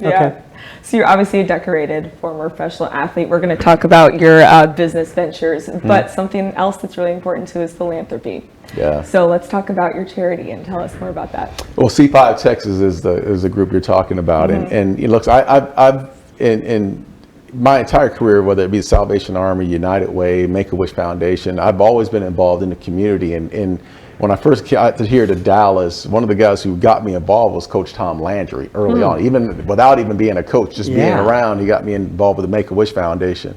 Yeah. Okay. So you're obviously a decorated former professional athlete. We're going to talk about your business ventures, but something else that's really important too is philanthropy. Yeah. So let's talk about your charity and tell us more about that. Well, C5 Texas is the group you're talking about, and look, I've in my entire career, whether it be the Salvation Army, United Way, Make-A-Wish Foundation, I've always been involved in the community. And when I first got here to Dallas, one of the guys who got me involved was Coach Tom Landry early on, even without even being a coach, just being around, he got me involved with the Make-A-Wish Foundation.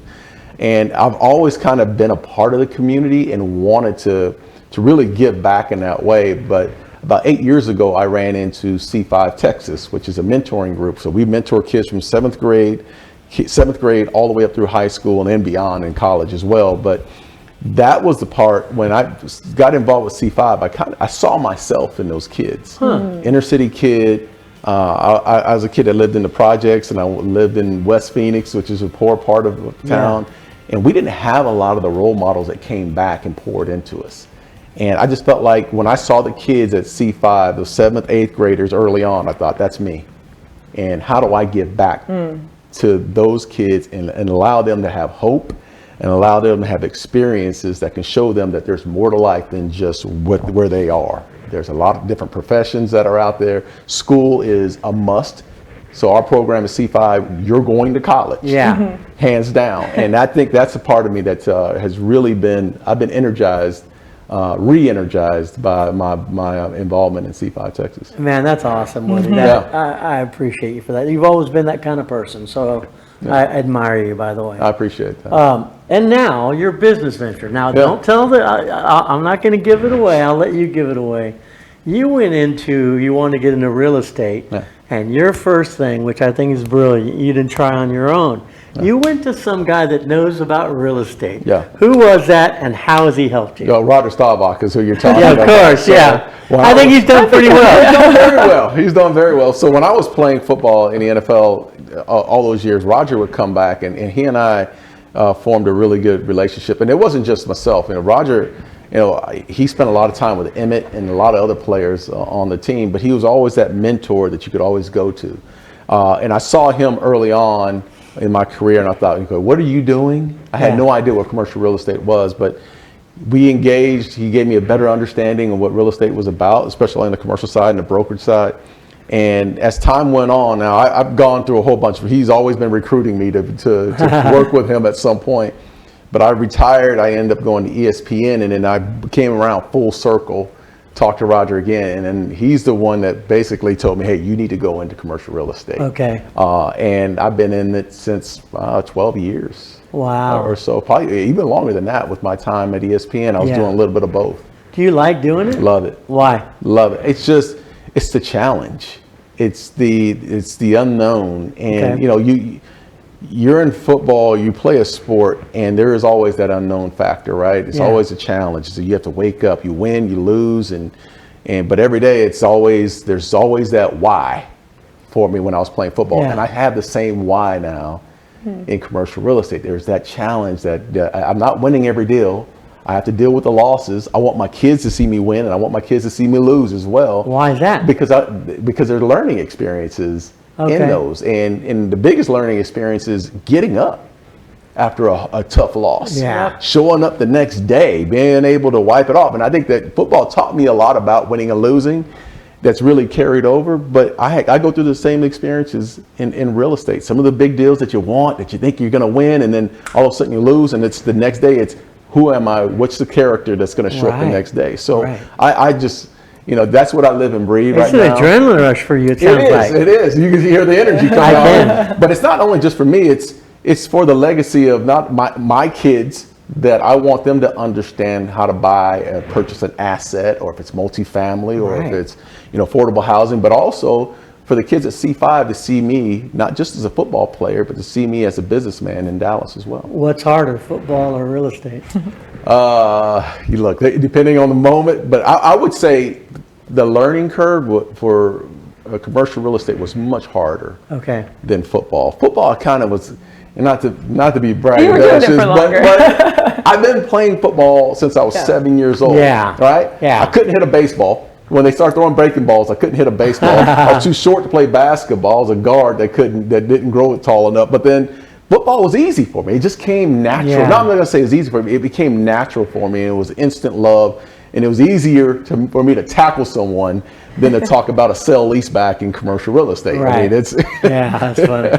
And I've always kind of been a part of the community and wanted to really give back in that way. But about 8 years ago, I ran into C5 Texas, which is a mentoring group. So we mentor kids from seventh grade all the way up through high school and then beyond in college as well. But that was the part when I got involved with C5, I saw myself in those kids. Inner city kid. I was a kid that lived in the projects, and I lived in West Phoenix, which is a poor part of town. And we didn't have a lot of the role models that came back and poured into us. And I just felt like when I saw the kids at C5, those 7th, 8th graders early on, I thought, that's me. And how do I give back to those kids and allow them to have hope and allow them to have experiences that can show them that there's more to life than just where they are. There's a lot of different professions that are out there. School is a must. So our program at C5, you're going to college. Yeah. Hands down. And I think that's a part of me that has really been, I've been energized, re-energized by my involvement in C5 Texas. Man, that's awesome, Woody. I appreciate you for that. You've always been that kind of person, so I admire you, by the way. I appreciate that. And now, your business venture. Now, don't tell I'm not going to give it away. I'll let you give it away. You wanted to get into real estate, and your first thing, which I think is brilliant, you didn't try on your own. You went to some guy that knows about real estate. Yeah. Who was that, and how has he helped you? Roger Staubach is who you're talking Yeah, about. of course, yeah. I think he's done pretty well. He's done very well. He's done very well. So when I was playing football in the NFL all those years, Roger would come back, and he and I formed a really good relationship. And it wasn't just myself. Roger, he spent a lot of time with Emmett and a lot of other players on the team, but he was always that mentor that you could always go to. And I saw him early on in my career, and I thought, what are you doing? I had no idea what commercial real estate was, but we engaged. He gave me a better understanding of what real estate was about, especially on the commercial side and the brokerage side. And as time went on, now I've gone through a whole bunch. He's always been recruiting me to work with him at some point. But I retired. I ended up going to ESPN, and then I came around full circle, talked to Roger again, and then he's the one that basically told me, hey, you need to go into commercial real estate. Okay. And I've been in it since 12 years. Wow. Or so, probably even longer than that with my time at ESPN. I was doing a little bit of both. Do you like doing it? Love it. Why? Love it. It's the challenge. It's the unknown. And, you're in football, you play a sport, and there is always that unknown factor, right? It's always a challenge. So you have to wake up, you win, you lose, but every day there's always that why for me when I was playing football. And I have the same why now in commercial real estate. There's that challenge that I'm not winning every deal. I have to deal with the losses. I want my kids to see me win, and I want my kids to see me lose as well. Why is that? Because they're learning experiences in those. And the biggest learning experience is getting up after a tough loss. Yeah. Showing up the next day, being able to wipe it off. And I think that football taught me a lot about winning and losing that's really carried over. But I go through the same experiences in real estate. Some of the big deals that you want, that you think you're going to win, and then all of a sudden you lose, and it's the next day, it's who am I? What's the character that's going to show up the next day? So I just... that's what I live and breathe right now. It's an adrenaline rush for you, it sounds like. It is. You can hear the energy coming out. But it's not only just for me. It's for the legacy of not my kids, that I want them to understand how to purchase an asset, or if it's multifamily, or if it's affordable housing, but also for the kids at C5 to see me not just as a football player, but to see me as a businessman in Dallas as well. What's harder, football or real estate? You look, depending on the moment, but I would say the learning curve for commercial real estate was much harder than football. Football kind of was, not to be braggadocious, but I've been playing football since I was 7 years old. Yeah. Right? Yeah. I couldn't hit a baseball. when they started throwing breaking balls, I couldn't hit a baseball. I was too short to play basketball. I was a guard that didn't grow it tall enough. But then football was easy for me. It just came natural. Yeah. Not I'm not going to say it was easy for me. It became natural for me. And it was instant love. And it was easier for me to tackle someone than to talk about a sell leaseback in commercial real estate. Right. I mean, it's Yeah, that's funny.